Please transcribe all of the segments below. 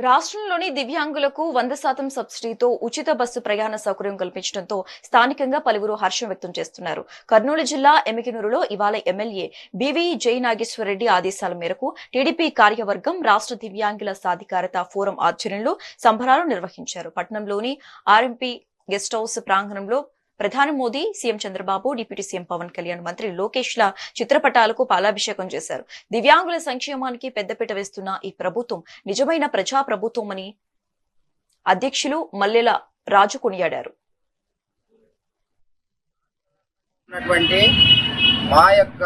రాష్ట్రంలోని దివ్యాంగులకు 100% సబ్సిడీతో ఉచిత బస్సు ప్రయాణ సౌకర్యం కల్పించడంతో స్థానికంగా పలువురు హర్షం వ్యక్తం చేస్తున్నారు. కర్నూలు జిల్లా ఎమ్మిగనూరులో ఇవాళ ఎమ్మెల్యే బీవీ జయనాగేశ్వరరెడ్డి ఆదేశాల మేరకు టీడీపీ కార్యవర్గం రాష్ట్ర దివ్యాంగుల సాధికారత ఫోరం ఆధ్వర్యంలో సంబరాలు నిర్వహించారు. పట్టణంలోని ఆర్ఎంపీ గెస్ట్ హౌస్ ప్రాంగణంలో ప్రధాని Modi, CM Chandrababu, deputy CM Pawan Kalyan, మంత్రి లోకేష్ ల చిత్రపటాలకు పాలాభిషేకం చేశారు. దివ్యాంగుల సంక్షేమానికి పెద్దపీట వేస్తున్న ఈ ప్రభుత్వం నిజమైన ప్రజా ప్రభుత్వమని అధ్యక్షులు మల్లెల రాజు కొనియాడారు. మా యొక్క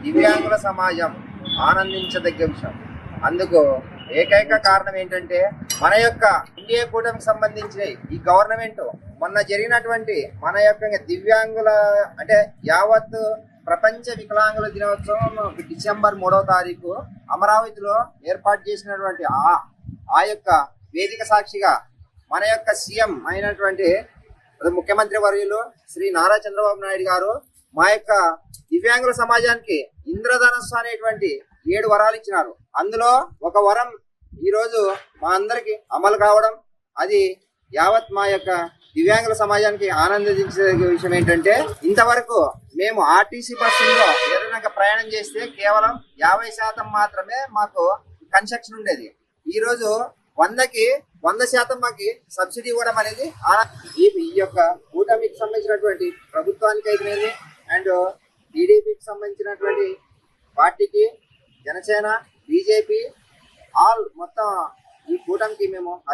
దివ్యాంగుల సమాజం ఆనందించదగ్గ విషయం. అందుకు ఏకైక కారణం ఏంటంటే మన యొక్క ఇండియా కూటమికి సంబంధించిన ఈ గవర్నమెంట్ మొన్న జరిగినటువంటి మన యొక్క దివ్యాంగుల అంటే యావత్ ప్రపంచ వికలాంగుల దినోత్సవం డిసెంబర్ 3వ తారీఖు అమరావతిలో ఏర్పాటు చేసినటువంటి ఆ యొక్క వేదిక సాక్షిగా మన యొక్క సీఎం అయినటువంటి ముఖ్యమంత్రి వర్యులు శ్రీ నారా చంద్రబాబు నాయుడు గారు మా యొక్క దివ్యాంగుల సమాజానికి ఇంద్రధనస్సు అనేటువంటి 7 వరాలు ఇచ్చినారు. అందులో ఒక వరం ఈరోజు మా అందరికి అమలు కావడం, అది యావత్ మా యొక్క దివ్యాంగుల సమాజానికి ఆనందించే విషయం ఏంటంటే, ఇంతవరకు మేము ఆర్టీసీ బస్సుల్లో ఏదైనా ప్రయాణం చేస్తే కేవలం 50% మాత్రమే మాకు కన్సెషన్ ఉండేది. ఈరోజు 100కి 100% మాకు సబ్సిడీ ఇవ్వడం అనేది ఈ యొక్క కూటమికి సంబంధించినటువంటి ప్రభుత్వానికి అయితేనేది అండ్ టీడీపీకి సంబంధించినటువంటి పార్టీకి, జనసేన, బీజేపీ ఆల్ మొత్తం ఈ కూటమికి మేము